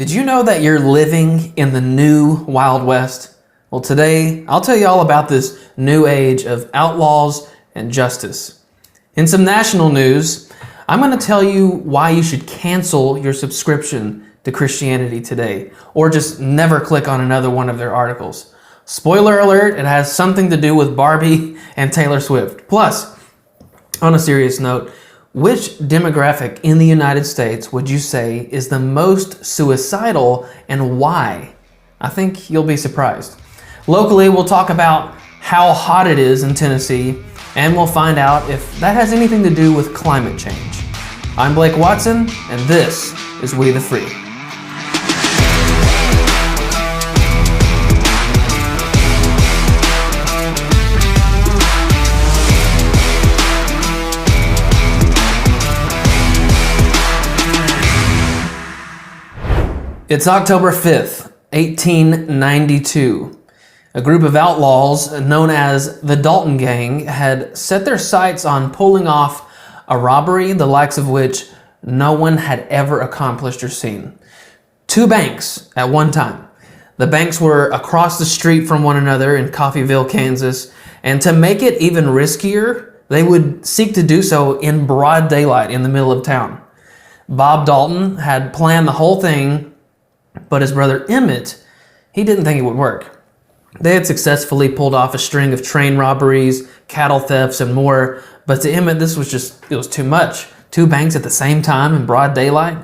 Did you know that you're living in the new Wild West? Well, today I'll tell you all about this new age of outlaws and justice. In some national news, I'm going to tell you why you should cancel your subscription to Christianity Today, or just never click on another one of their articles. Spoiler alert, it has something to do with Barbie and Taylor Swift. Plus, on a serious note, which demographic in the United States would you say is the most suicidal and why? I think you'll be surprised. Locally, we'll talk about how hot it is in Tennessee, and we'll find out if that has anything to do with climate change. I'm Blake Watson, and this is We the Free. It's October 5th, 1892. A group of outlaws known as the Dalton Gang had set their sights on pulling off a robbery the likes of which no one had ever accomplished or seen. 2 banks at one time. The banks were across the street from one another in Coffeyville, Kansas, and to make it even riskier, they would seek to do so in broad daylight in the middle of town. Bob Dalton had planned the whole thing, but his brother Emmett, he didn't think it would work. They had successfully pulled off a string of train robberies, cattle thefts, and more, but to Emmett, it was too much. 2 banks at the same time in broad daylight?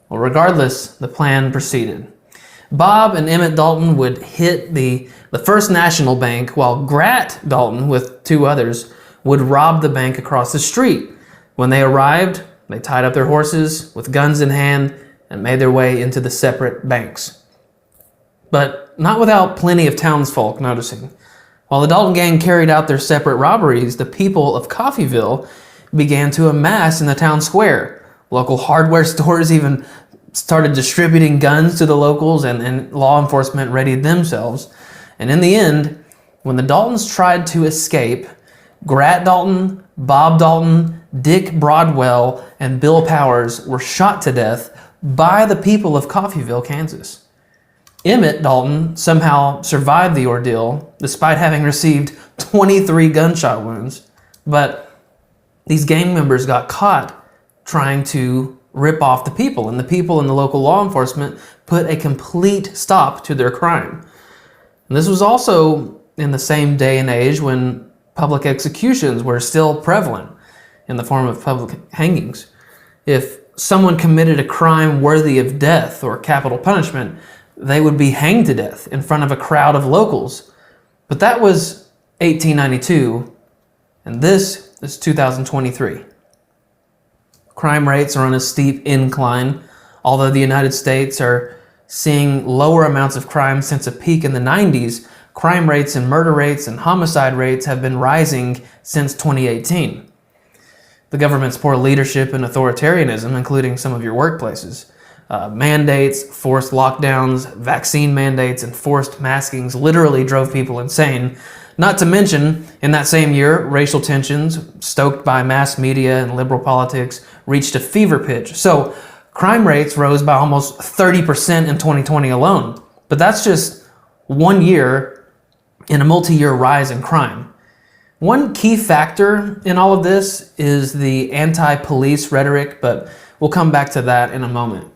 Well, regardless, the plan proceeded. Bob and Emmett Dalton would hit the First National Bank, while Grat Dalton, with 2 others, would rob the bank across the street. When they arrived, they tied up their horses with guns in hand and made their way into the separate banks. But not without plenty of townsfolk noticing. While the Dalton Gang carried out their separate robberies, the people of Coffeyville began to amass in the town square. Local hardware stores even started distributing guns to the locals, and law enforcement readied themselves. And in the end, when the Daltons tried to escape, Grat Dalton, Bob Dalton, Dick Broadwell, and Bill Powers were shot to death by the people of Coffeyville, Kansas. Emmett Dalton somehow survived the ordeal despite having received 23 gunshot wounds, but these gang members got caught trying to rip off the people, and the people and the local law enforcement put a complete stop to their crime. And this was also in the same day and age when public executions were still prevalent in the form of public hangings. If someone committed a crime worthy of death or capital punishment, they would be hanged to death in front of a crowd of locals. But that was 1892, and this is 2023. Crime rates are on a steep incline. Although the United States are seeing lower amounts of crime since a peak in the 90s, crime rates and murder rates and homicide rates have been rising since 2018. The government's poor leadership and authoritarianism, including some of your workplaces, mandates, forced lockdowns, vaccine mandates, and forced maskings literally drove people insane. Not to mention, in that same year, racial tensions, stoked by mass media and liberal politics, reached a fever pitch. So crime rates rose by almost 30% in 2020 alone. But that's just 1 year in a multi-year rise in crime. One key factor in all of this is the anti-police rhetoric, but we'll come back to that in a moment.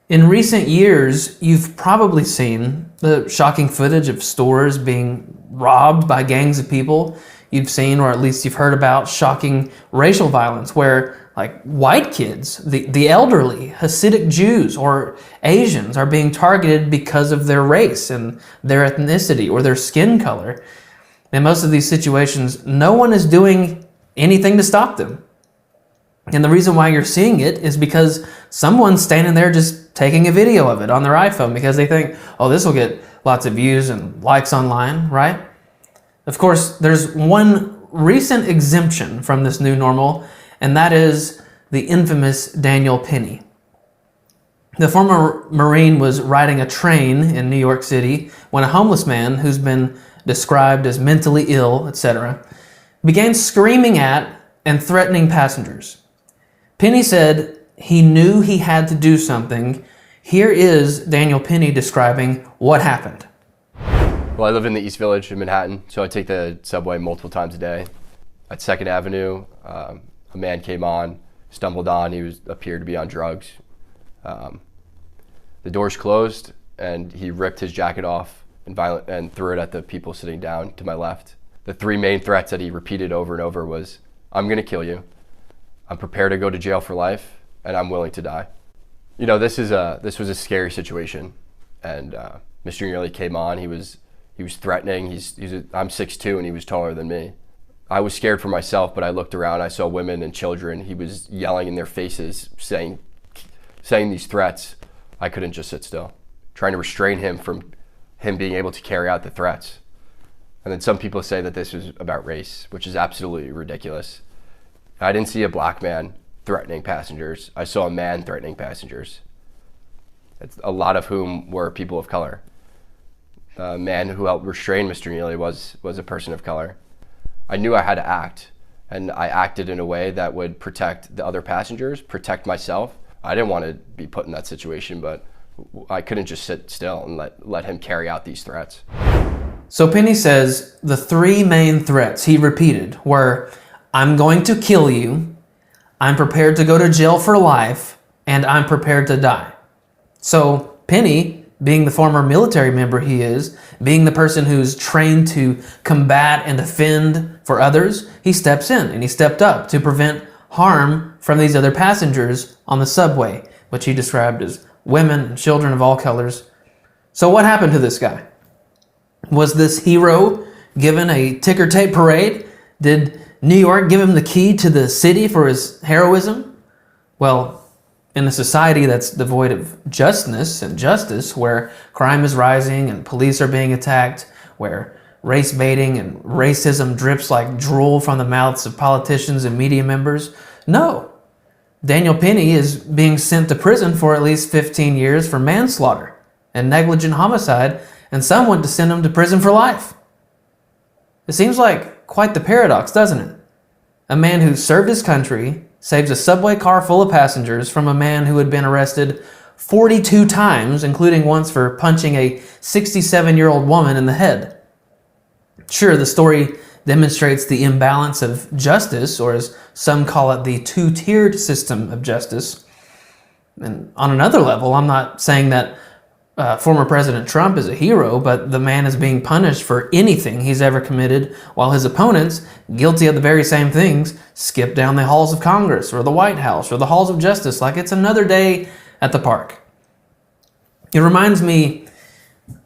In recent years, you've probably seen the shocking footage of stores being robbed by gangs of people. You've seen, or at least you've heard about, shocking racial violence where white kids, the elderly, Hasidic Jews, or Asians are being targeted because of their race and their ethnicity or their skin color. In most of these situations, no one is doing anything to stop them. And the reason why you're seeing it is because someone's standing there just taking a video of it on their iPhone because they think, oh, this will get lots of views and likes online, right? Of course, there's one recent exemption from this new normal, and that is the infamous Daniel Penny. The former Marine was riding a train in New York City when a homeless man who's been described as mentally ill, etc., began screaming at and threatening passengers. Penny said he knew he had to do something. Here is Daniel Penny describing what happened. Well, I live in the East Village in Manhattan, so I take the subway multiple times a day. At 2nd Avenue, a man came on, stumbled on, appeared to be on drugs. The doors closed, and he ripped his jacket off and threw it at the people sitting down to my left. The 3 main threats that he repeated over and over was, "I'm gonna kill you, I'm prepared to go to jail for life, and I'm willing to die." You know, this was a scary situation, and Mr. Nearly came on. He was threatening. I'm 6'2", and he was taller than me. I was scared for myself, but I looked around. I saw women and children. He was yelling in their faces, saying these threats. I couldn't just sit still, trying to restrain him from him being able to carry out the threats. And then some people say that this was about race, which is absolutely ridiculous. I didn't see a black man threatening passengers. I saw a man threatening passengers, a lot of whom were people of color. The man who helped restrain Mr. Neely was a person of color. I knew I had to act, and I acted in a way that would protect the other passengers, protect myself. I didn't want to be put in that situation, but I couldn't just sit still and let him carry out these threats. So Penny says the 3 main threats he repeated were, "I'm going to kill you, I'm prepared to go to jail for life, and I'm prepared to die." So Penny, being the former military member he is, being the person who's trained to combat and defend for others, he steps in and he stepped up to prevent harm from these other passengers on the subway, which he described as women and children of all colors. So what happened to this guy? Was this hero given a ticker tape parade? Did New York give him the key to the city for his heroism? Well, in a society that's devoid of justness and justice, where crime is rising and police are being attacked, where race baiting and racism drips like drool from the mouths of politicians and media members, no. Daniel Penny is being sent to prison for at least 15 years for manslaughter and negligent homicide, and some want to send him to prison for life. It seems like quite the paradox, doesn't it? A man who served his country saves a subway car full of passengers from a man who had been arrested 42 times, including once for punching a 67-year-old woman in the head. Sure, the story demonstrates the imbalance of justice, or as some call it, the 2-tiered system of justice. And on another level, I'm not saying that former President Trump is a hero, but the man is being punished for anything he's ever committed, while his opponents, guilty of the very same things, skip down the halls of Congress or the White House or the halls of justice like it's another day at the park. It reminds me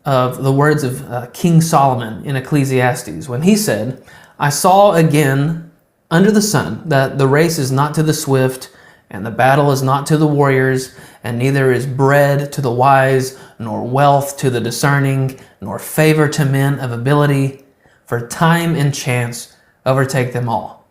of the words of King Solomon in Ecclesiastes when he said, "I saw again under the sun that the race is not to the swift, and the battle is not to the warriors, and neither is bread to the wise, nor wealth to the discerning, nor favor to men of ability, for time and chance overtake them all."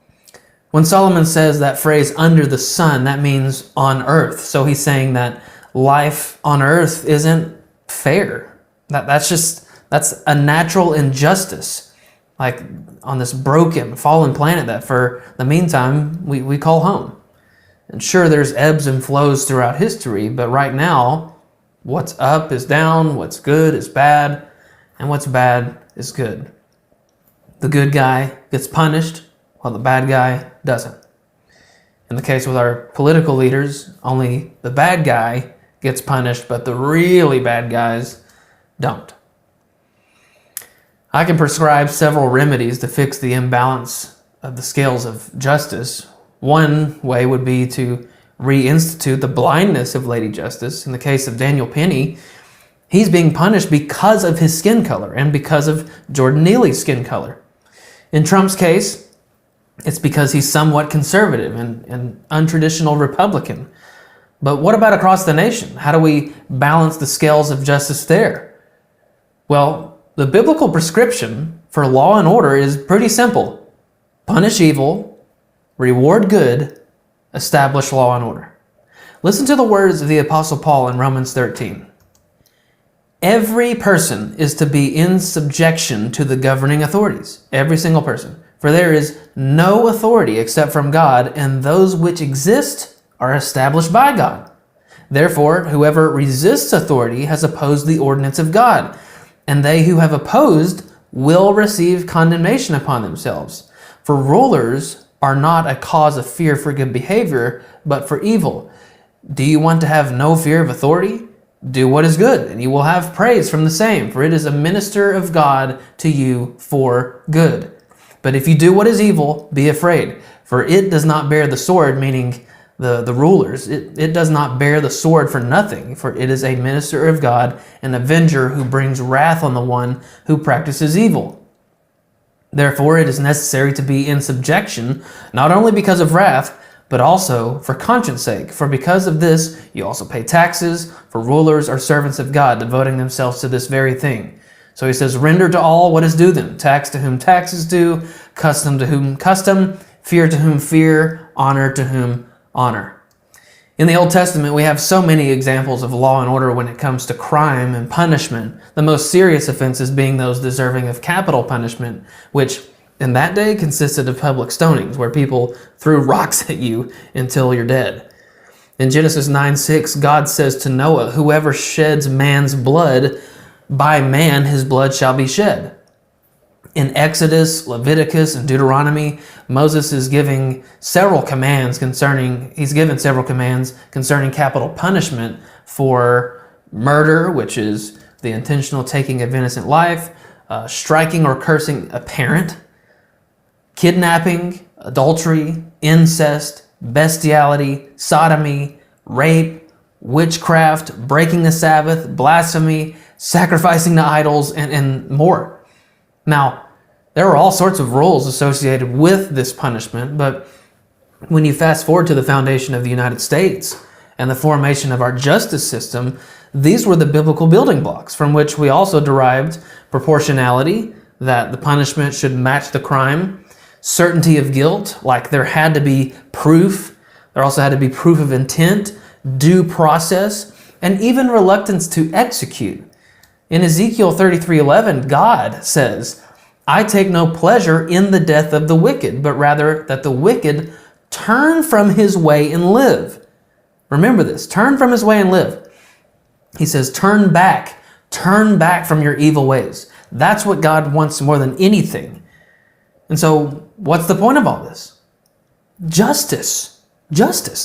When Solomon says that phrase, under the sun, that means on earth. So he's saying that life on earth isn't fair. That's a natural injustice, like on this broken, fallen planet that for the meantime we call home. And sure, there's ebbs and flows throughout history, but right now, what's up is down, what's good is bad, and what's bad is good. The good guy gets punished, while the bad guy doesn't. In the case with our political leaders, only the bad guy gets punished, but the really bad guys don't. I can prescribe several remedies to fix the imbalance of the scales of justice. One way would be to reinstitute the blindness of Lady Justice. In the case of Daniel Penny, he's being punished because of his skin color and because of Jordan Neely's skin color. In Trump's case, it's because he's somewhat conservative and untraditional Republican. But what about across the nation? How do we balance the scales of justice there? Well, the biblical prescription for law and order is pretty simple. Punish evil, reward good, establish law and order. Listen to the words of the Apostle Paul in Romans 13. Every person is to be in subjection to the governing authorities. Every single person. For there is no authority except from God, and those which exist are established by God. Therefore, whoever resists authority has opposed the ordinance of God, and they who have opposed will receive condemnation upon themselves. For rulers are not a cause of fear for good behavior, but for evil. Do you want to have no fear of authority? Do what is good, and you will have praise from the same, for it is a minister of God to you for good. But if you do what is evil, be afraid, for it does not bear the sword, meaning the rulers. It does not bear the sword for nothing, for it is a minister of God, an avenger who brings wrath on the one who practices evil. Therefore, it is necessary to be in subjection, not only because of wrath, but also for conscience sake. For because of this, you also pay taxes, for rulers are servants of God, devoting themselves to this very thing. So he says, render to all what is due them, tax to whom tax is due, custom to whom custom, fear to whom fear, honor to whom honor. In the Old Testament, we have so many examples of law and order when it comes to crime and punishment, the most serious offenses being those deserving of capital punishment, which in that day consisted of public stonings, where people threw rocks at you until you're dead. In Genesis 9:6, God says to Noah, whoever sheds man's blood, by man his blood shall be shed. In Exodus, Leviticus, and Deuteronomy, Moses is giving several commands concerning capital punishment for murder, which is the intentional taking of innocent life, striking or cursing a parent, kidnapping, adultery, incest, bestiality, sodomy, rape, witchcraft, breaking the Sabbath, blasphemy, sacrificing to idols, and more. Now, there are all sorts of rules associated with this punishment, but when you fast forward to the foundation of the United States and the formation of our justice system, these were the biblical building blocks from which we also derived proportionality, that the punishment should match the crime, certainty of guilt, like there had to be proof, there also had to be proof of intent, due process, and even reluctance to execute. In Ezekiel 33:11, God says, I take no pleasure in the death of the wicked, but rather that the wicked turn from his way and live. Remember this, turn from his way and live. He says, turn back from your evil ways. That's what God wants more than anything. And so what's the point of all this? Justice.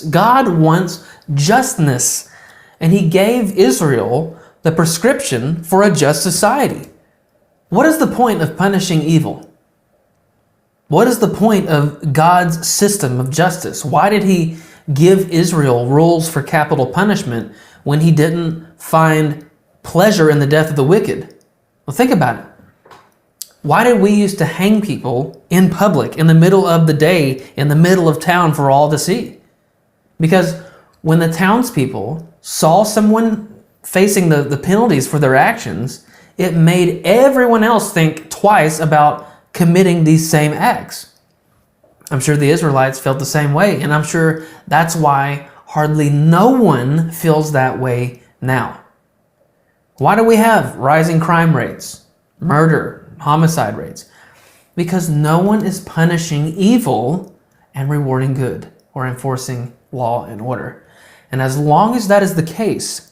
God wants justness. And he gave Israel the prescription for a just society. What is the point of punishing evil? What is the point of God's system of justice? Why did he give Israel rules for capital punishment when he didn't find pleasure in the death of the wicked? Well, think about it. Why did we used to hang people in public, in the middle of the day, in the middle of town for all to see? Because when the townspeople saw someone facing the penalties for their actions, it made everyone else think twice about committing these same acts. I'm sure the Israelites felt the same way, and I'm sure that's why hardly no one feels that way now. Why do we have rising crime rates, murder, homicide rates? Because no one is punishing evil and rewarding good or enforcing law and order. And as long as that is the case,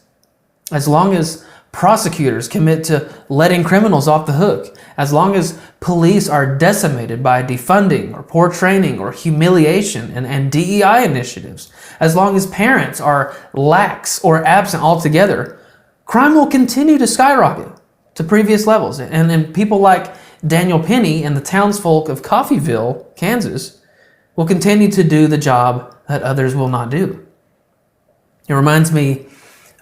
as long as prosecutors commit to letting criminals off the hook, as long as police are decimated by defunding or poor training or humiliation and DEI initiatives, as long as parents are lax or absent altogether, crime will continue to skyrocket to previous levels. And people like Daniel Penny and the townsfolk of Coffeyville, Kansas, will continue to do the job that others will not do. It reminds me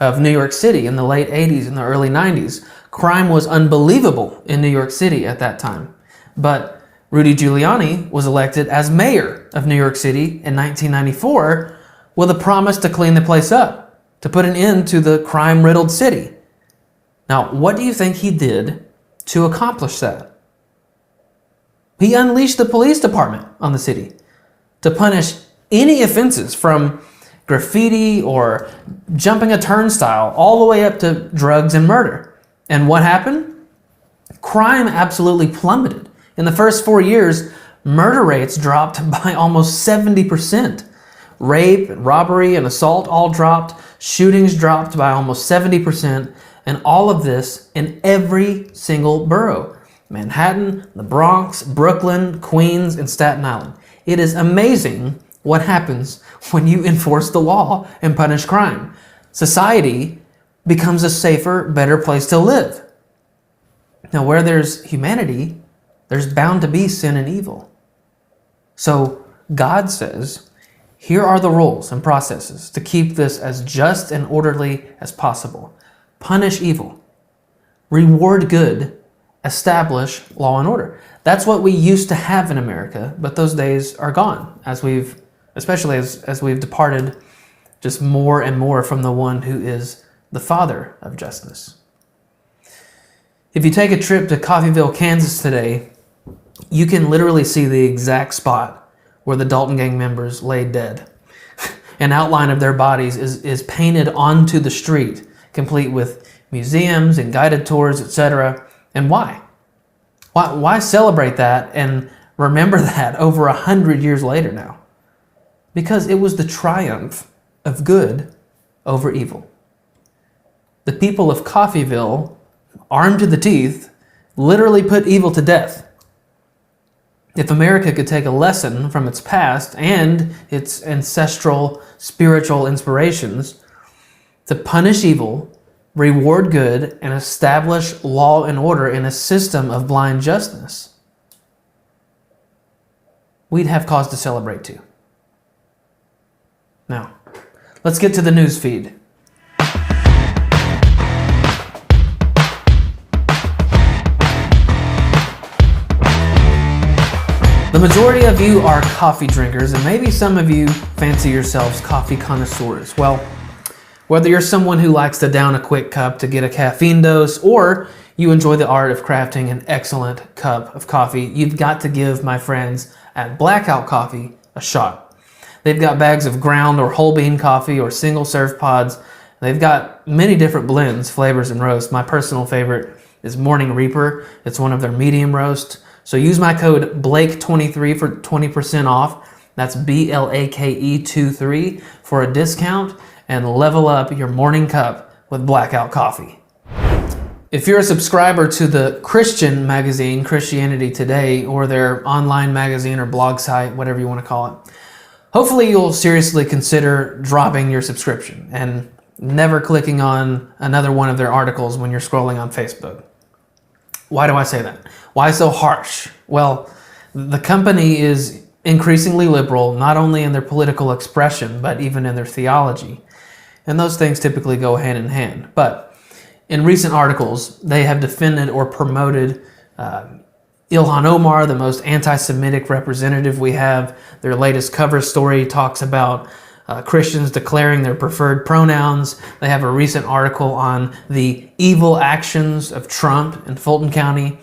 of New York City in the late 80s and the early 90s. Crime was unbelievable in New York City at that time. But Rudy Giuliani was elected as mayor of New York City in 1994 with a promise to clean the place up, to put an end to the crime-riddled city. Now, what do you think he did to accomplish that? He unleashed the police department on the city to punish any offenses from graffiti or jumping a turnstile all the way up to drugs and murder. And what happened? Crime absolutely plummeted. In the first 4 years, murder rates dropped by almost 70%. Rape, robbery, and assault all dropped. shootings dropped by almost 70%, and all of this in every single borough. Manhattan, the Bronx, Brooklyn, Queens, and Staten Island. It is amazing what happens when you enforce the law and punish crime. Society becomes a safer, better place to live. Now, where there's humanity, there's bound to be sin and evil. So God says, here are the rules and processes to keep this as just and orderly as possible. Punish evil, reward good, establish law and order. That's what we used to have in America, but those days are gone, especially as we've departed just more and more from the one who is the Father of justice. If you take a trip to Coffeyville, Kansas today, you can literally see the exact spot where the Dalton gang members lay dead. An outline of their bodies is painted onto the street, complete with museums and guided tours, etc. And why? Why celebrate that and remember that over 100 years later now? Because it was the triumph of good over evil. The people of Coffeyville, armed to the teeth, literally put evil to death. If America could take a lesson from its past and its ancestral spiritual inspirations to punish evil, reward good, and establish law and order in a system of blind justice, we'd have cause to celebrate too. Now, let's get to the news feed. The majority of you are coffee drinkers, and maybe some of you fancy yourselves coffee connoisseurs. Well, whether you're someone who likes to down a quick cup to get a caffeine dose, or you enjoy the art of crafting an excellent cup of coffee, you've got to give my friends at Blackout Coffee a shot. They've got bags of ground or whole bean coffee or single serve pods. They've got many different blends, flavors, and roasts. My personal favorite is Morning Reaper. It's one of their medium roast. So use my code Blake23 for 20% off. That's BLAKE23 for a discount, and level up your morning cup with Blackout Coffee. If you're a subscriber to the Christian magazine, Christianity Today, or their online magazine or blog site, whatever you want to call it, hopefully you'll seriously consider dropping your subscription and never clicking on another one of their articles when you're scrolling on Facebook. Why do I say that? Why so harsh? Well, the company is increasingly liberal, not only in their political expression, but even in their theology. And those things typically go hand in hand. But in recent articles, they have defended or promoted Ilhan Omar, the most anti-Semitic representative we have. Their latest cover story talks about Christians declaring their preferred pronouns. They have a recent article on the evil actions of Trump in Fulton County.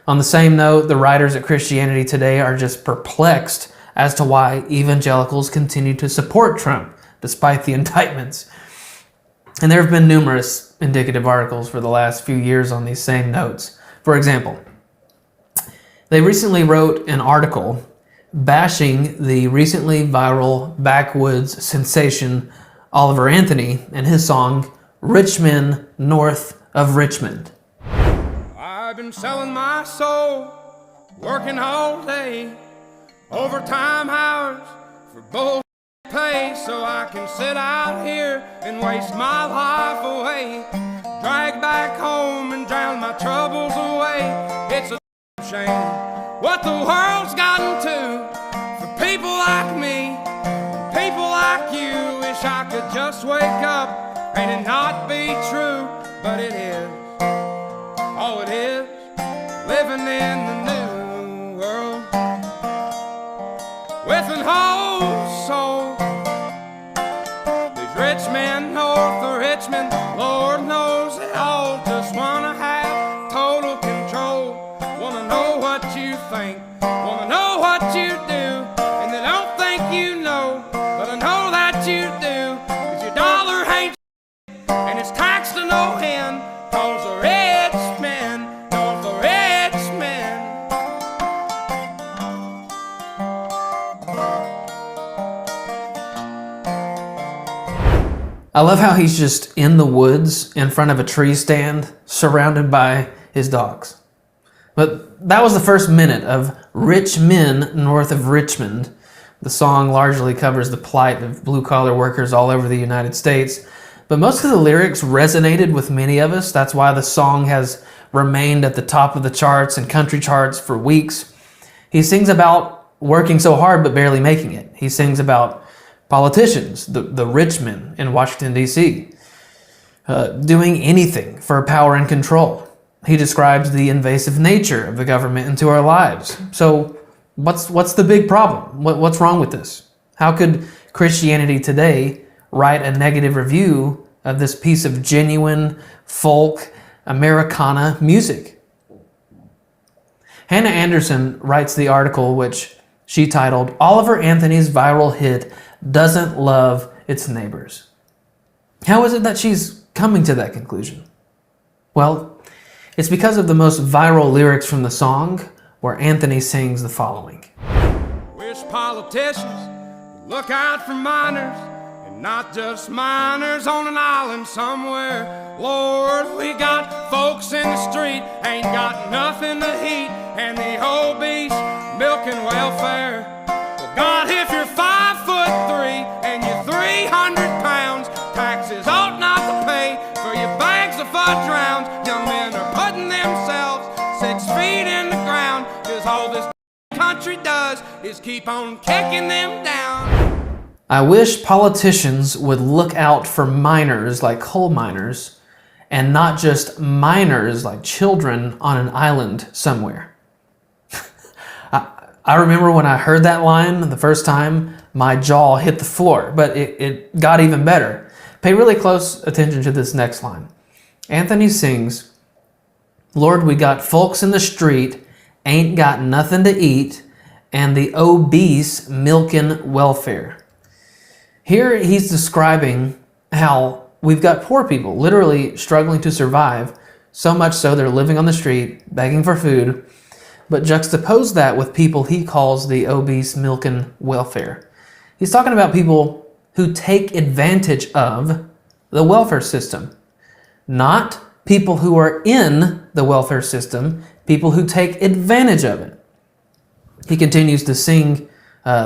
On the same note, the writers at Christianity Today are just perplexed as to why evangelicals continue to support Trump despite the indictments. And there have been numerous indicative articles for the last few years on these same notes. For example, they recently wrote an article bashing the recently viral backwoods sensation Oliver Anthony and his song, Rich Men North of Richmond. I've been selling my soul, working all day, overtime hours for bull pay, so I can sit out here and waste my life away, drag back home and drown my troubles away. It's a shame what the world's gotten to for people like me, people like you. Wish I could just wake up and it not be true, but it is. Oh, it is living in the new world with an whole soul. These rich men north of Richmond, Lord knows they all just wanna have total control. Wanna know what you think, wanna know what you do, and they don't think you know, but I know that you do, 'cause your dollar ain't and it's taxed to no end, 'cause the rich men know the rich men. I love how he's just in the woods in front of a tree stand, surrounded by his dogs. But that was the first minute of Rich Men North of Richmond. The song largely covers the plight of blue-collar workers all over the United States, but most of the lyrics resonated with many of us. That's why the song has remained at the top of the charts and country charts for weeks. He sings about working so hard but barely making it. He sings about politicians, the rich men in Washington, D.C., doing anything for power and control. He describes the invasive nature of the government into our lives. So what's the big problem? What's wrong with this? How could Christianity Today write a negative review of this piece of genuine folk Americana music? Hannah Anderson writes the article, which she titled, "Oliver Anthony's Viral Hit Doesn't Love Its Neighbors." How is it that she's coming to that conclusion? Well, it's because of the most viral lyrics from the song, where Anthony sings the following. Wish politicians would look out for minors, and not just minors on an island somewhere. Lord, we got folks in the street, ain't got nothing to eat, and the obese milking welfare. Well, God, if you're 5'3" and you're 300 pounds, taxes ought not to pay for your bags of fudge rounds. Young men are putting themselves 6 feet in the ground, 'cause all this country does is keep on kicking them down. I wish politicians would look out for minors like coal miners, and not just minors like children on an island somewhere. I remember when I heard that line the first time, my jaw hit the floor, but it got even better. Pay really close attention to this next line. Anthony sings, "Lord, we got folks in the street, ain't got nothing to eat, and the obese milking welfare." Here he's describing how we've got poor people literally struggling to survive, so much so they're living on the street, begging for food, but juxtapose that with people he calls the obese milking welfare. He's talking about people who take advantage of the welfare system, not people who are in the welfare system, people who take advantage of it. He continues to sing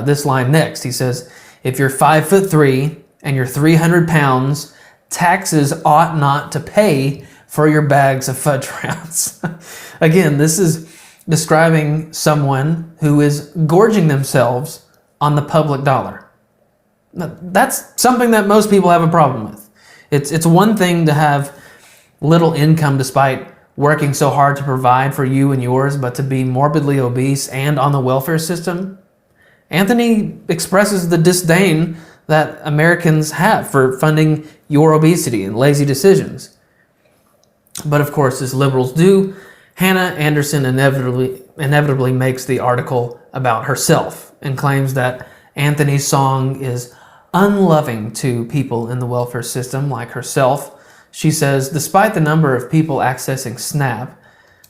this line next. He says, "If you're 5'3" and you're 300 pounds, taxes ought not to pay for your bags of fudge rounds." Again, this is describing someone who is gorging themselves on the public dollar. Now, that's something that most people have a problem with. It's one thing to have little income despite working so hard to provide for you and yours, but to be morbidly obese and on the welfare system. Anthony expresses the disdain that Americans have for funding your obesity and lazy decisions. But of course, as liberals do, Hannah Anderson inevitably makes the article about herself and claims that Anthony's song is unloving to people in the welfare system like herself. She says, despite the number of people accessing SNAP,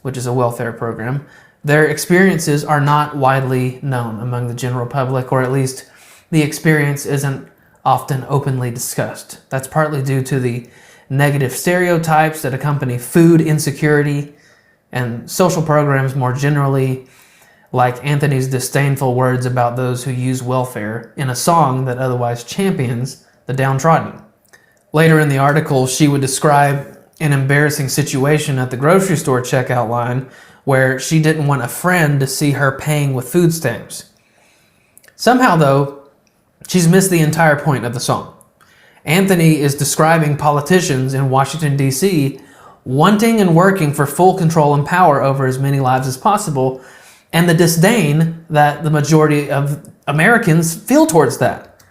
which is a welfare program, their experiences are not widely known among the general public, or at least the experience isn't often openly discussed. That's partly due to the negative stereotypes that accompany food insecurity and social programs more generally, like Anthony's disdainful words about those who use welfare in a song that otherwise champions the downtrodden. Later in the article, she would describe an embarrassing situation at the grocery store checkout line where she didn't want a friend to see her paying with food stamps. Somehow, though, she's missed the entire point of the song. Anthony is describing politicians in Washington, D.C. wanting and working for full control and power over as many lives as possible, and the disdain that the majority of Americans feel towards that.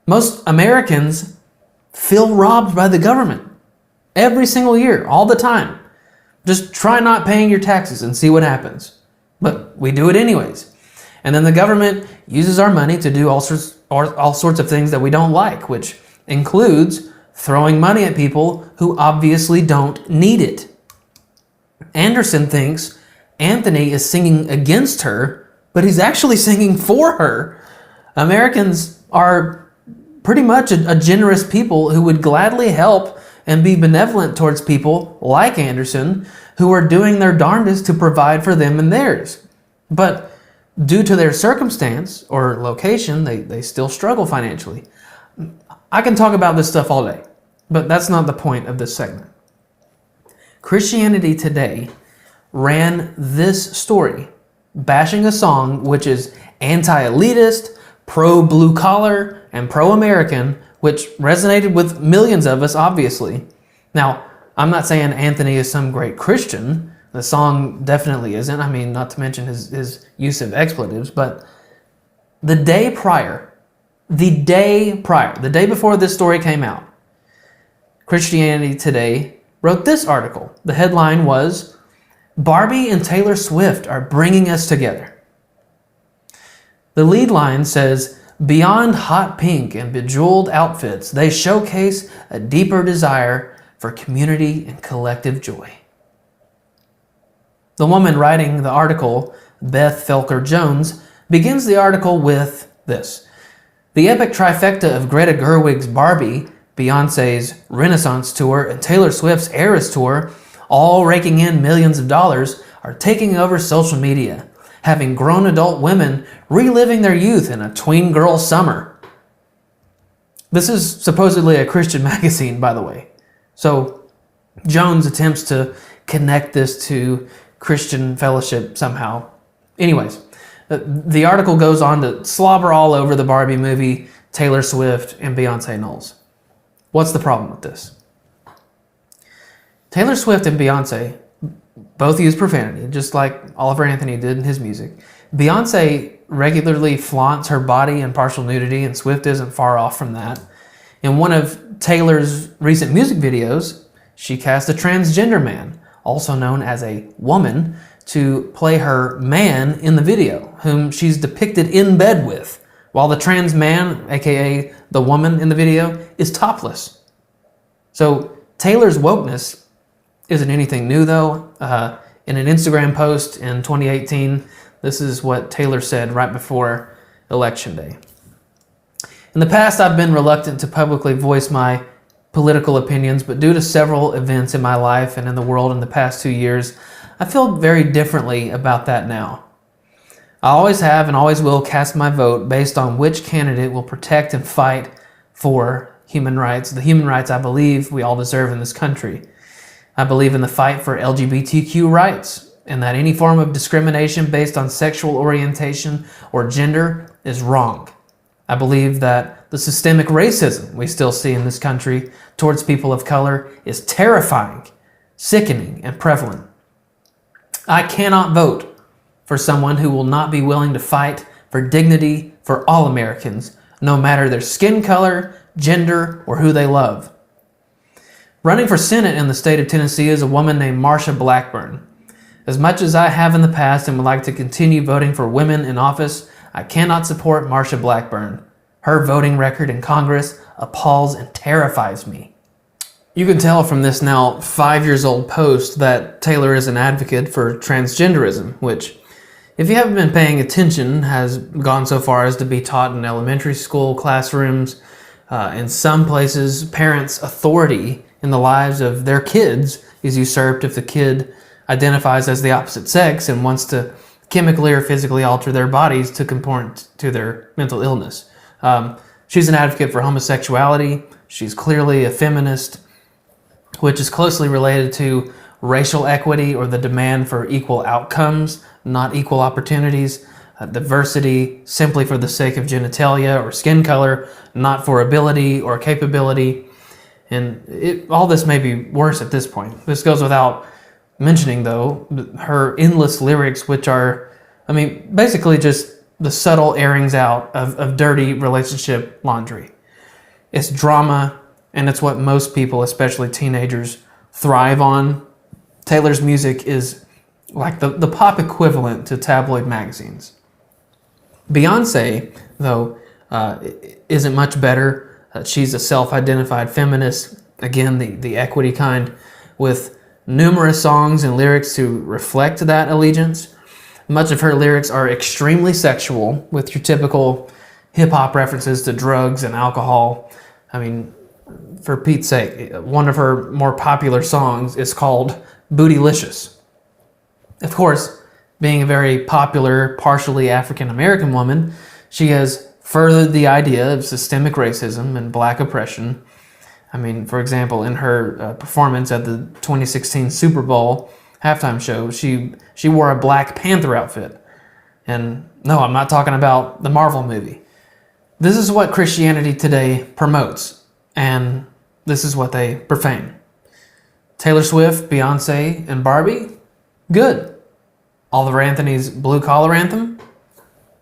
Most Americans feel robbed by the government every single year, all the time. Just try not paying your taxes and see what happens. But we do it anyways. And then the government uses our money to do all sorts of things that we don't like, which includes throwing money at people who obviously don't need it. Anderson thinks Anthony is singing against her, but he's actually singing for her. Americans are pretty much a generous people who would gladly help and be benevolent towards people like Anderson who are doing their darndest to provide for them and theirs. But due to their circumstance or location, they still struggle financially. I can talk about this stuff all day, but that's not the point of this segment. Christianity Today ran this story, bashing a song which is anti-elitist, pro-blue collar, and pro-American, which resonated with millions of us, obviously. Now, I'm not saying Anthony is some great Christian. The song definitely isn't. I mean, not to mention his use of expletives, but the day before this story came out, Christianity Today wrote this article. The headline was, "Barbie and Taylor Swift are bringing us together." The lead line says, "Beyond hot pink and bejeweled outfits, they showcase a deeper desire for community and collective joy." The woman writing the article, Beth Felker Jones, begins the article with this: "The epic trifecta of Greta Gerwig's Barbie, Beyonce's Renaissance Tour, and Taylor Swift's Eras Tour, all raking in millions of dollars, are taking over social media, having grown adult women reliving their youth in a tween girl summer." This is supposedly a Christian magazine, by the way. So Jones attempts to connect this to Christian fellowship somehow. Anyways, the article goes on to slobber all over the Barbie movie, Taylor Swift, and Beyonce Knowles. What's the problem with this? Taylor Swift and Beyonce both use profanity, just like Oliver Anthony did in his music. Beyonce regularly flaunts her body and partial nudity, and Swift isn't far off from that. In one of Taylor's recent music videos, she cast a transgender man, also known as a woman, to play her man in the video, whom she's depicted in bed with, while the trans man, aka the woman in the video, is topless. So Taylor's wokeness isn't anything new, though. In an Instagram post in 2018, this is what Taylor said right before Election Day. "In the past, I've been reluctant to publicly voice my political opinions, but due to several events in my life and in the world in the past 2 years, I feel very differently about that now. I always have and always will cast my vote based on which candidate will protect and fight for human rights, the human rights I believe we all deserve in this country. I believe in the fight for LGBTQ rights, and that any form of discrimination based on sexual orientation or gender is wrong. I believe that the systemic racism we still see in this country towards people of color is terrifying, sickening, and prevalent. I cannot vote for someone who will not be willing to fight for dignity for all Americans, no matter their skin color, gender, or who they love." Running for Senate in the state of Tennessee is a woman named Marsha Blackburn. "As much as I have in the past and would like to continue voting for women in office, I cannot support Marsha Blackburn. Her voting record in Congress appalls and terrifies me." You can tell from this now 5 years old post that Taylor is an advocate for transgenderism, which, if you haven't been paying attention, has gone so far as to be taught in elementary school classrooms. In some places, parents' authority in the lives of their kids is usurped if the kid identifies as the opposite sex and wants to chemically or physically alter their bodies to conform to their mental illness. She's an advocate for homosexuality. She's clearly a feminist, which is closely related to racial equity or the demand for equal outcomes, not equal opportunities. Diversity simply for the sake of genitalia or skin color, not for ability or capability. And all this may be worse at this point. This goes without mentioning, though, her endless lyrics, which are, basically just the subtle airings out of dirty relationship laundry. It's drama, and it's what most people, especially teenagers, thrive on. Taylor's music is like the pop equivalent to tabloid magazines. Beyonce, though, isn't much better. She's a self-identified feminist, again, the equity kind, with numerous songs and lyrics to reflect that allegiance. Much of her lyrics are extremely sexual, with your typical, hip-hop references to drugs and alcohol. I mean, for Pete's sake, one of her more popular songs is called Bootylicious. Of course, being a very popular, partially African-American woman, she has furthered the idea of systemic racism and black oppression. I mean, for example, in her performance at the 2016 Super Bowl halftime show, she wore a Black Panther outfit. And no, I'm not talking about the Marvel movie. This is what Christianity today promotes, and this is what they profane. Taylor Swift, Beyonce, and Barbie? Good. Oliver Anthony's Blue Collar Anthem?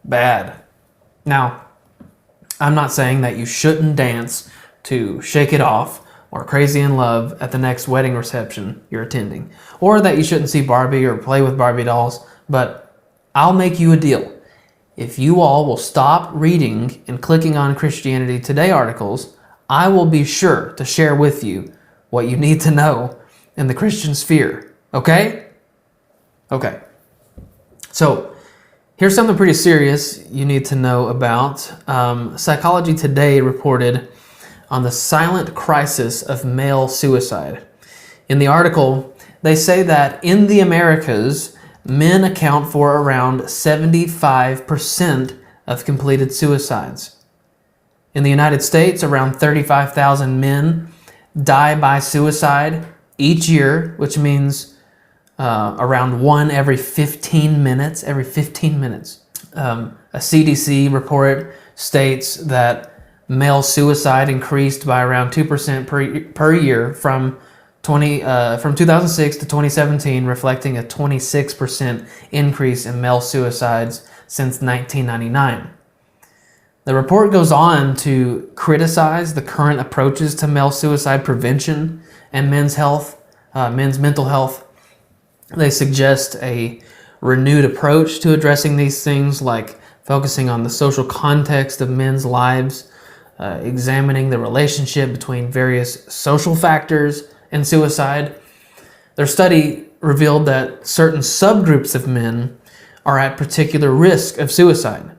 Bad. Now, I'm not saying that you shouldn't dance to Shake It Off or Crazy in Love at the next wedding reception you're attending, or that you shouldn't see Barbie or play with Barbie dolls, but I'll make you a deal. If you all will stop reading and clicking on Christianity Today articles, I will be sure to share with you what you need to know in the Christian sphere. Okay? Okay. So, here's something pretty serious you need to know about. Psychology Today reported on the silent crisis of male suicide. In the article, they say that in the Americas, men account for around 75% of completed suicides. In the United States, around 35,000 men die by suicide each year, which means around one every 15 minutes. A CDC report states that male suicide increased by around 2% per year from 2006 to 2017, reflecting a 26% increase in male suicides since 1999. The report goes on to criticize the current approaches to male suicide prevention and men's mental health. They suggest a renewed approach to addressing these things, like focusing on the social context of men's lives, examining the relationship between various social factors and suicide. Their study revealed that certain subgroups of men are at particular risk of suicide: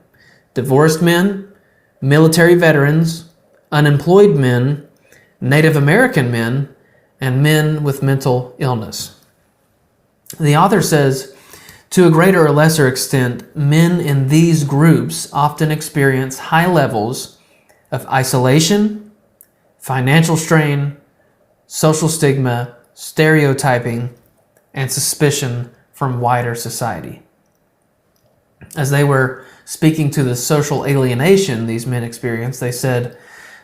divorced men, military veterans, unemployed men, Native American men, and men with mental illness. The author says, to a greater or lesser extent, men in these groups often experience high levels of isolation, financial strain, social stigma, stereotyping, and suspicion from wider society. As they were speaking to the social alienation these men experience, they said,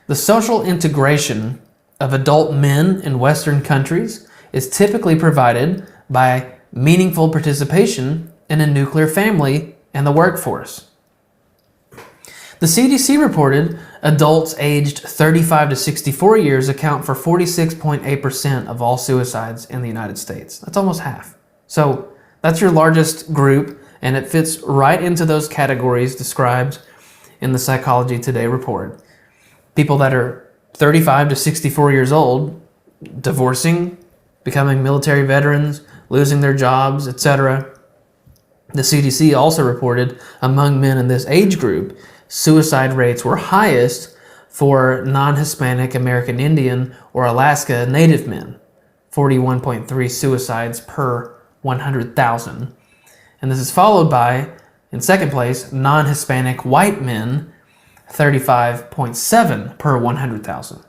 the social integration of adult men in Western countries is typically provided by meaningful participation in a nuclear family and the workforce. The CDC reported adults aged 35 to 64 years account for 46.8% of all suicides in the United States. That's almost half. So that's your largest group, and it fits right into those categories described in the Psychology Today report. People that are 35 to 64 years old, divorcing, becoming military veterans, losing their jobs, etc. The CDC also reported among men in this age group, suicide rates were highest for non-Hispanic American Indian or Alaska Native men, 41.3 suicides per 100,000. And this is followed by, in second place, non-Hispanic white men, 35.7 per 100,000.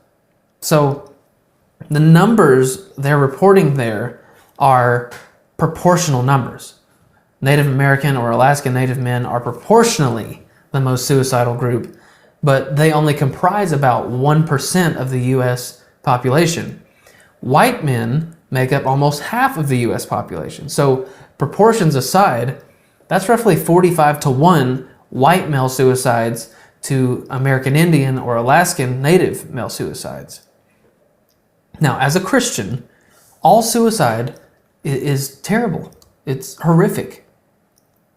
So the numbers they're reporting there are proportional numbers. Native American or Alaska Native men are proportionally the most suicidal group, but they only comprise about 1% of the U.S. population. White men make up almost half of the U.S. population. So proportions aside, that's roughly 45 to 1 white male suicides to American Indian or Alaskan Native male suicides. Now, as a Christian, all suicide is terrible. It's horrific.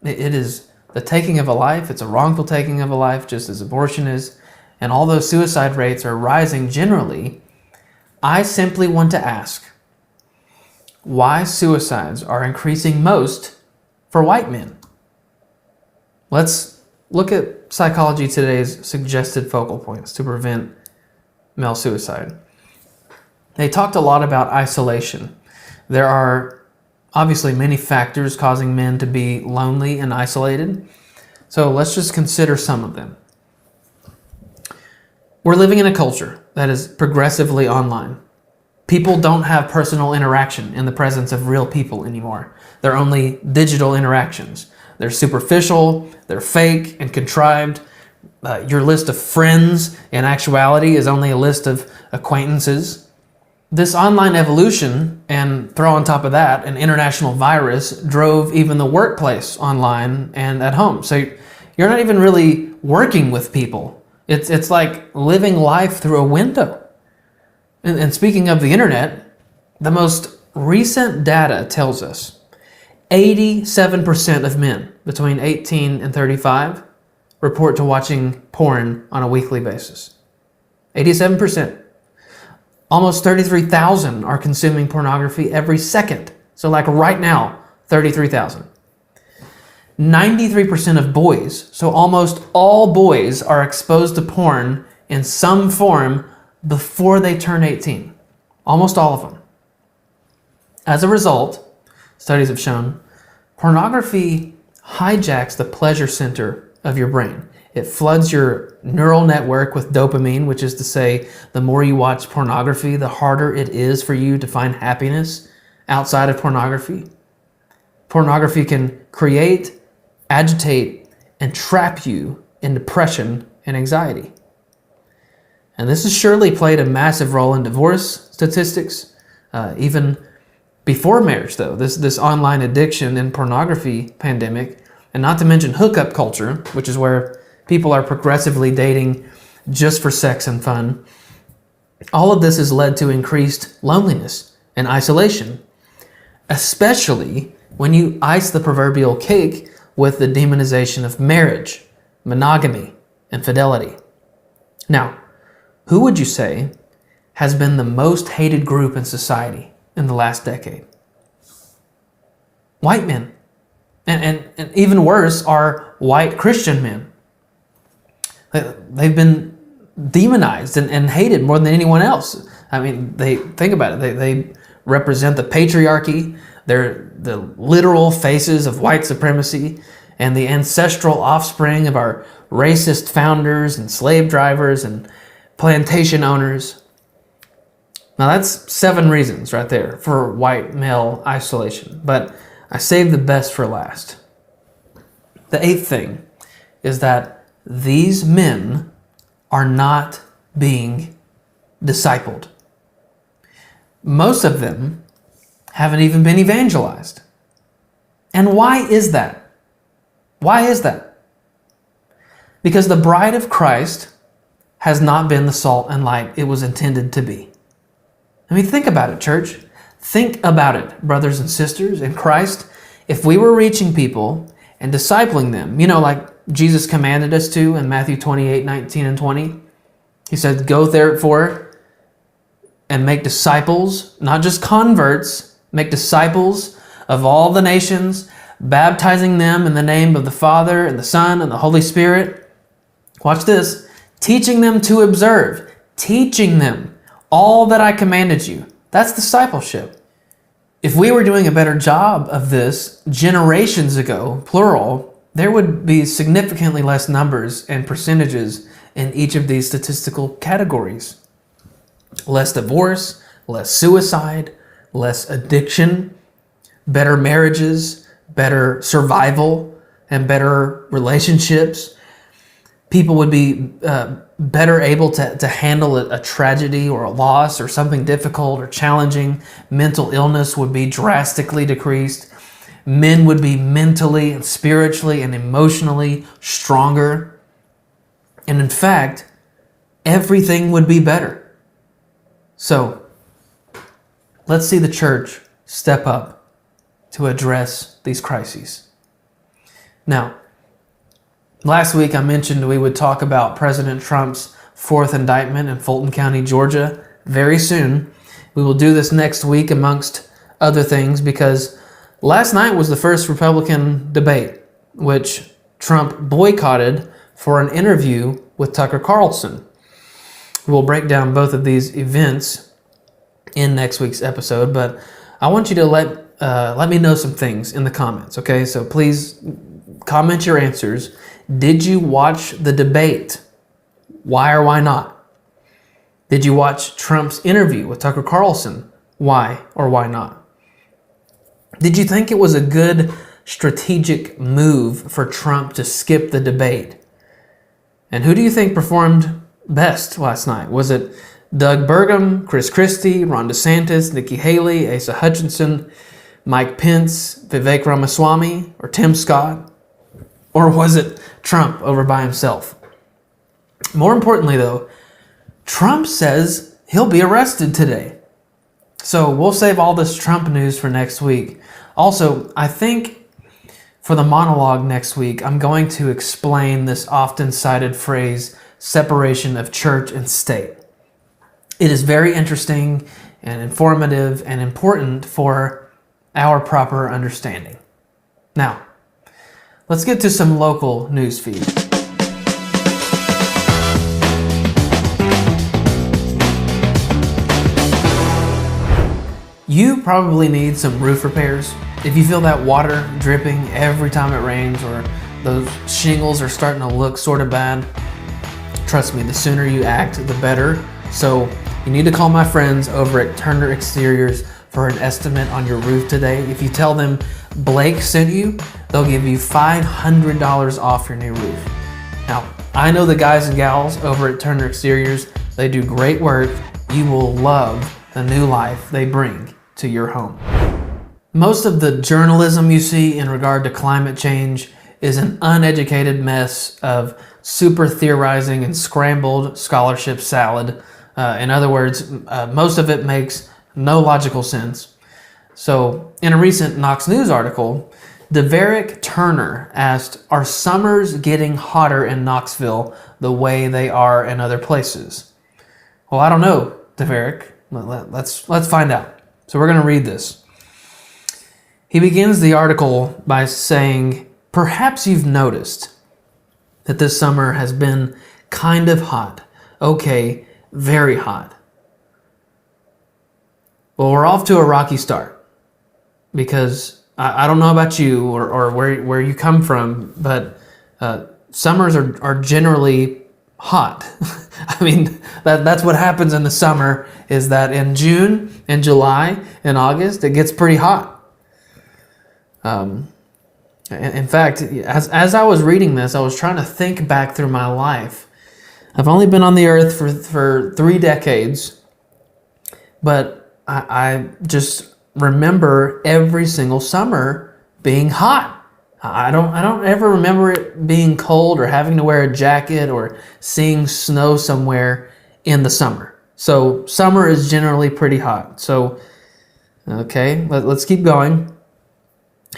It is the taking of a life. It's a wrongful taking of a life, just as abortion is. And although suicide rates are rising generally, I simply want to ask why suicides are increasing most for white men. Let's look at Psychology Today's suggested focal points to prevent male suicide. They talked a lot about isolation. There are obviously many factors causing men to be lonely and isolated. So let's just consider some of them. We're living in a culture that is progressively online. People don't have personal interaction in the presence of real people anymore. They're only digital interactions. They're superficial, they're fake and contrived. Your list of friends in actuality is only a list of acquaintances. This online evolution, and throw on top of that an international virus, drove even the workplace online and at home. So you're not even really working with people. It's like living life through a window. And speaking of the internet, the most recent data tells us 87% of men between 18 and 35 report to watching porn on a weekly basis. 87%. Almost 33,000 are consuming pornography every second. So like right now, 33,000. 93% of boys, so almost all boys, are exposed to porn in some form before they turn 18. Almost all of them. As a result, studies have shown, pornography hijacks the pleasure center of your brain. It floods your neural network with dopamine, which is to say, the more you watch pornography, the harder it is for you to find happiness outside of pornography. Pornography can create, agitate, and trap you in depression and anxiety. And this has surely played a massive role in divorce statistics, even before marriage, though. This online addiction and pornography pandemic, and not to mention hookup culture, which is where people are progressively dating just for sex and fun. All of this has led to increased loneliness and isolation, especially when you ice the proverbial cake with the demonization of marriage, monogamy, and fidelity. Now, who would you say has been the most hated group in society in the last decade? White men. And even worse are white Christian men. They've been demonized and hated more than anyone else. I mean, think about it. They represent the patriarchy. They're the literal faces of white supremacy and the ancestral offspring of our racist founders and slave drivers and plantation owners. Now that's 7 reasons right there for white male isolation, but I saved the best for last. The 8th thing is that these men are not being discipled. Most of them haven't even been evangelized. And why is that? Why is that? Because the bride of Christ has not been the salt and light it was intended to be. I mean, think about it, church. Think about it, brothers and sisters in Christ. If we were reaching people and discipling them, like Jesus commanded us to in Matthew 28:19 and 20. He said, go therefore and make disciples, not just converts, make disciples of all the nations, baptizing them in the name of the Father and the Son and the Holy Spirit. Watch this. Teaching them to observe, teaching them all that I commanded you. That's discipleship. If we were doing a better job of this generations ago, plural, there would be significantly less numbers and percentages in each of these statistical categories. Less divorce, less suicide, less addiction, better marriages, better survival, and better relationships. People would be better able to handle a tragedy or a loss or something difficult or challenging. Mental illness would be drastically decreased. Men would be mentally and spiritually and emotionally stronger. And in fact, everything would be better. So, let's see the church step up to address these crises. Now, last week I mentioned we would talk about President Trump's 4th indictment in Fulton County, Georgia, very soon. We will do this next week amongst other things because last night was the first Republican debate, which Trump boycotted for an interview with Tucker Carlson. We'll break down both of these events in next week's episode, but I want you to let me know some things in the comments, okay? So please comment your answers. Did you watch the debate? Why or why not? Did you watch Trump's interview with Tucker Carlson? Why or why not? Did you think it was a good strategic move for Trump to skip the debate? And who do you think performed best last night? Was it Doug Burgum, Chris Christie, Ron DeSantis, Nikki Haley, Asa Hutchinson, Mike Pence, Vivek Ramaswamy, or Tim Scott? Or was it Trump over by himself? More importantly, though, Trump says he'll be arrested today. So we'll save all this Trump news for next week. Also, I think for the monologue next week, I'm going to explain this often cited phrase, separation of church and state. It is very interesting and informative and important for our proper understanding. Now, let's get to some local news feed. You probably need some roof repairs. If you feel that water dripping every time it rains, or those shingles are starting to look sort of bad, trust me, the sooner you act, the better. So you need to call my friends over at Turner Exteriors for an estimate on your roof today. If you tell them Blake sent you, they'll give you $500 off your new roof. Now, I know the guys and gals over at Turner Exteriors. They do great work. You will love the new life they bring to your home. Most of the journalism you see in regard to climate change is an uneducated mess of super theorizing and scrambled scholarship salad. In other words, most of it makes no logical sense. So, in a recent Knox News article, Deverick Turner asked, "Are summers getting hotter in Knoxville the way they are in other places?" Well, I don't know, Deverick. Let's find out. So we're going to read this. He begins the article by saying, "Perhaps you've noticed that this summer has been kind of hot. Okay, very hot. Well, we're off to a rocky start because I don't know about you or where you come from, but summers are generally hot. I mean, that's what happens in the summer, is that in June and July and August, it gets pretty hot. In fact, as I was reading this, I was trying to think back through my life. I've only been on the earth for 3 decades, but I just remember every single summer being hot. I don't ever remember it being cold or having to wear a jacket or seeing snow somewhere in the summer. So summer is generally pretty hot. So, okay, let's keep going.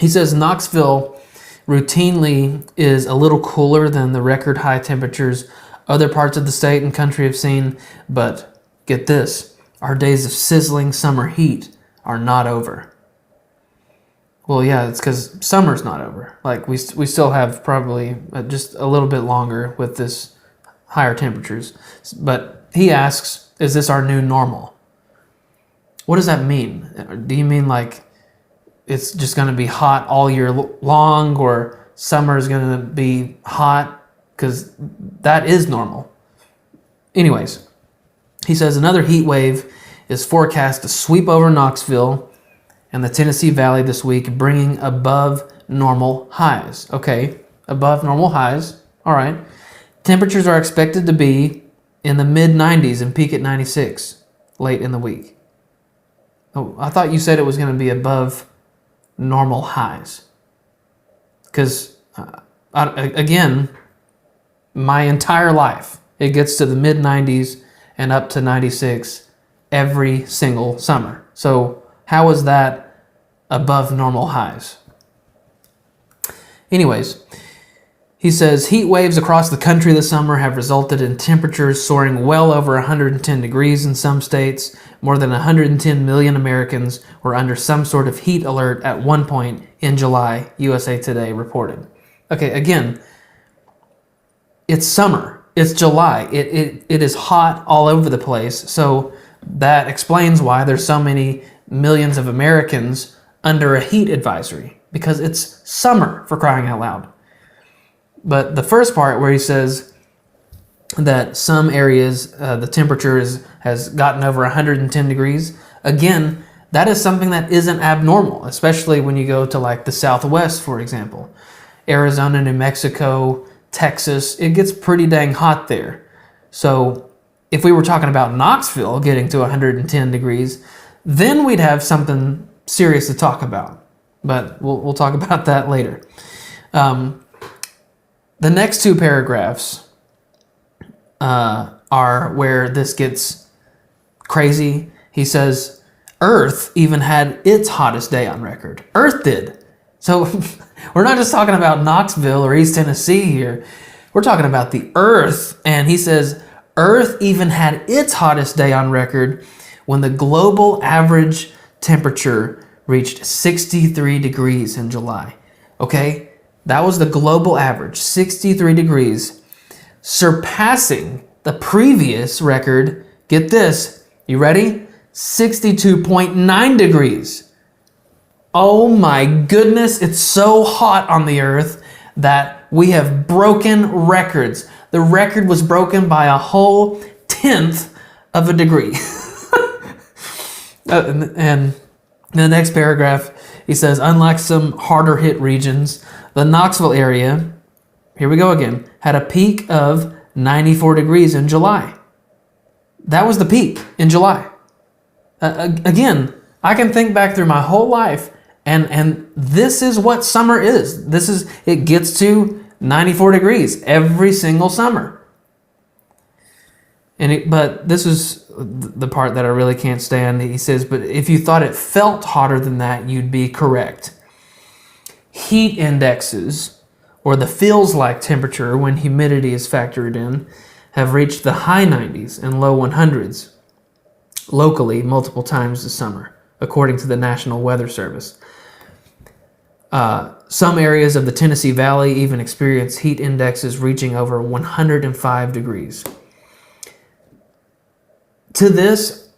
He says Knoxville routinely is a little cooler than the record high temperatures other parts of the state and country have seen, but get this, our days of sizzling summer heat are not over. Well, yeah, it's because summer's not over. Like, we still have probably just a little bit longer with this higher temperatures. But he asks, is this our new normal? What does that mean? Do you mean like it's just going to be hot all year long, or summer is going to be hot? Because that is normal. Anyways, he says another heat wave is forecast to sweep over Knoxville and the Tennessee Valley this week, bringing above normal highs. Okay, above normal highs. All right. Temperatures are expected to be in the mid-90s and peak at 96 late in the week. Oh, I thought you said it was going to be above normal highs. Because, again, my entire life, it gets to the mid-90s and up to 96 every single summer. So how is that above normal highs? Anyways, he says heat waves across the country this summer have resulted in temperatures soaring well over 110 degrees in some states. More than 110 million Americans were under some sort of heat alert at one point in July, USA Today reported. Okay, again, it's summer. It's July. It is hot all over the place. So that explains why there's so many millions of Americans under a heat advisory, because it's summer, for crying out loud. But the first part where he says that some areas the temperature has gotten over 110 degrees, again, that is something that isn't abnormal, especially when you go to like the Southwest, for example. Arizona, New Mexico, Texas, it gets pretty dang hot there. So if we were talking about Knoxville getting to 110 degrees, then we'd have something serious to talk about. But we'll talk about that later. The next two paragraphs are where this gets crazy. He says, Earth even had its hottest day on record. Earth did. So we're not just talking about Knoxville or East Tennessee here. We're talking about the Earth. And he says, Earth even had its hottest day on record when the global average temperature reached 63 degrees in July. Okay? That was the global average, 63 degrees, surpassing the previous record. Get this, you ready? 62.9 degrees. Oh my goodness, it's so hot on the earth that we have broken records. The record was broken by a whole 1/10 of a degree. And in the next paragraph, he says, unlike some harder hit regions, the Knoxville area, here we go again, had a peak of 94 degrees in July. That was the peak in July. Again, I can think back through my whole life, and this is what summer is. It gets to 94 degrees every single summer. But this is the part that I really can't stand. He says, but if you thought it felt hotter than that, you'd be correct. Heat indexes, or the feels like temperature when humidity is factored in, have reached the high 90s and low 100s locally multiple times this summer, according to the National Weather Service. Some areas of the Tennessee Valley even experience heat indexes reaching over 105 degrees. To this,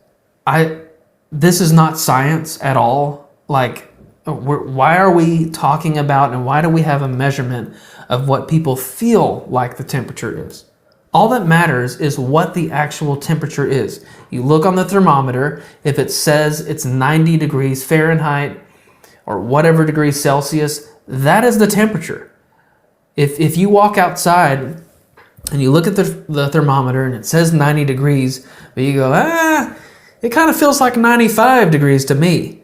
this is not science at all. Like, why are we talking about and why do we have a measurement of what people feel like the temperature is? All that matters is what the actual temperature is. You look on the thermometer, if it says it's 90 degrees Fahrenheit or whatever degrees Celsius, that is the temperature. If you walk outside and you look at the thermometer and it says 90 degrees, but you go, it kind of feels like 95 degrees to me.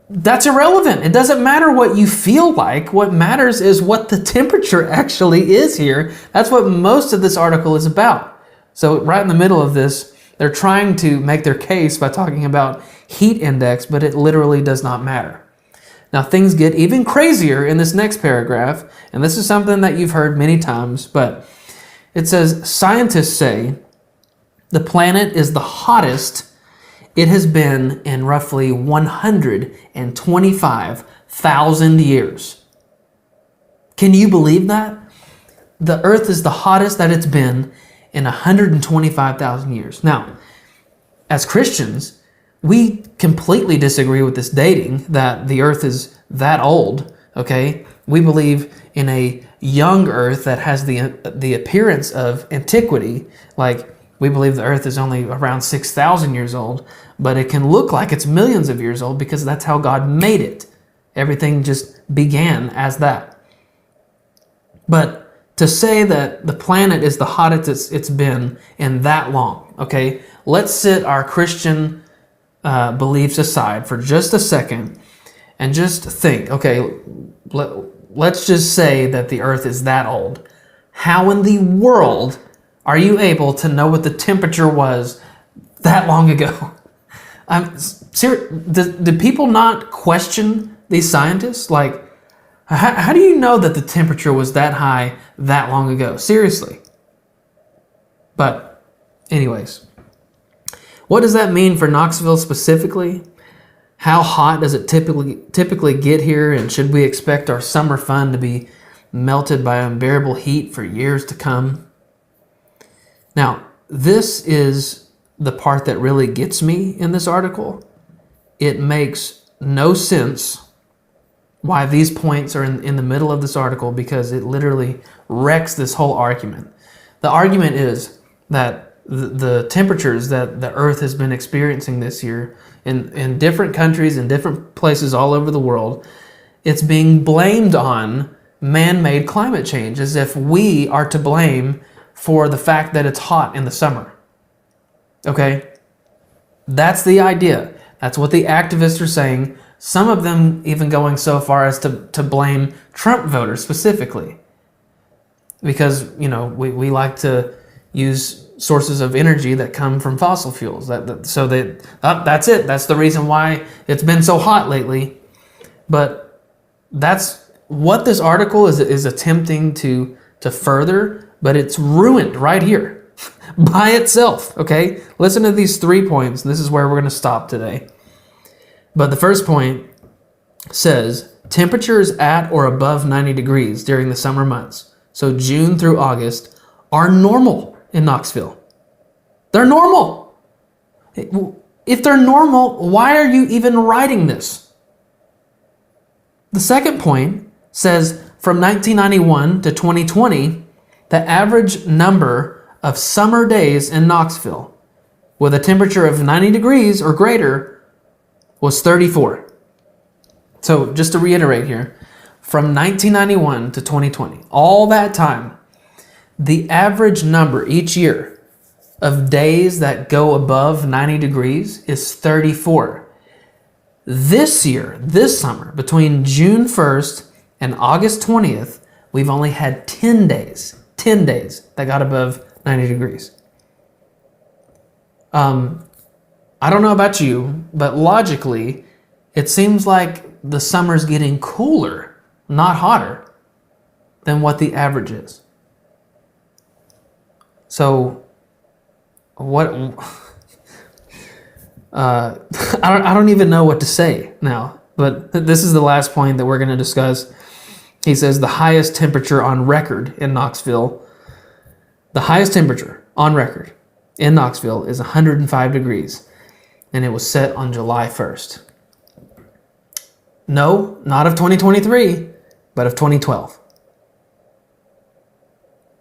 That's irrelevant. It doesn't matter what you feel like. What matters is what the temperature actually is here. That's what most of this article is about. So right in the middle of this, they're trying to make their case by talking about heat index, but it literally does not matter. Now things get even crazier in this next paragraph, and this is something that you've heard many times, but it says, scientists say the planet is the hottest it has been in roughly 125,000 years. Can you believe that? The Earth is the hottest that it's been in 125,000 years. Now, as Christians, we completely disagree with this dating that the Earth is that old, okay? We believe in a young Earth that has the appearance of antiquity, like we believe the Earth is only around 6,000 years old, but it can look like it's millions of years old because that's how God made it. Everything just began as that. But to say that the planet is the hottest it's been in that long, okay? Let's sit our Christian beliefs aside for just a second and just think, okay, let's just say that the Earth is that old. How in the world are you able to know what the temperature was that long ago? I'm serious. Do people not question these scientists? Like, how do you know that the temperature was that high that long ago? Seriously. But anyways, what does that mean for Knoxville specifically? How hot does it typically get here? And should we expect our summer fun to be melted by unbearable heat for years to come. Now, this is the part that really gets me in this article. It makes no sense why these points are in the middle of this article, because it literally wrecks this whole argument. The argument is that the temperatures that the Earth has been experiencing this year in different countries, in different places all over the world, it's being blamed on man-made climate change, as if we are to blame for the fact that it's hot in the summer. Okay? That's the idea. That's what the activists are saying. Some of them even going so far as to blame Trump voters specifically. Because, we like to use sources of energy that come from fossil fuels. That's it. That's the reason why it's been so hot lately. But that's what this article is attempting to further, but it's ruined right here by itself, okay? Listen to these 3 points. This is where we're going to stop today. But the first point says temperatures at or above 90 degrees during the summer months, so June through August, are normal in Knoxville. They're normal. If they're normal, why are you even writing this? The second point says from 1991 to 2020, the average number of summer days in Knoxville with a temperature of 90 degrees or greater was 34. So just to reiterate here, from 1991 to 2020, all that time, the average number each year of days that go above 90 degrees is 34. This year, this summer, between June 1st and August 20th, we've only had 10 days that got above 90 degrees. I don't know about you, but logically, it seems like the summer's getting cooler, not hotter, than what the average is. So, what? I don't even know what to say now. But this is the last point that we're going to discuss. He says the highest temperature on record in Knoxville. The highest temperature on record in Knoxville is 105 degrees. And it was set on July 1st. No, not of 2023, but of 2012.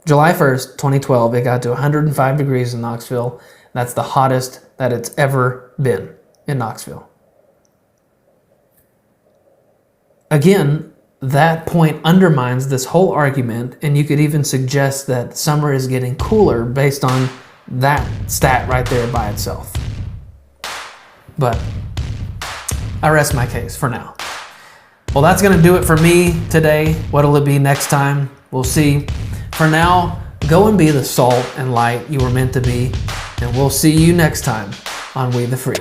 July 1st, 2012, it got to 105 degrees in Knoxville. That's the hottest that it's ever been in Knoxville. Again, that point undermines this whole argument, and you could even suggest that summer is getting cooler based on that stat right there by itself. But I rest my case for now. Well, that's going to do it for me today. What'll it be next time? We'll see. For now, go and be the salt and light you were meant to be, and we'll see you next time on We the Free.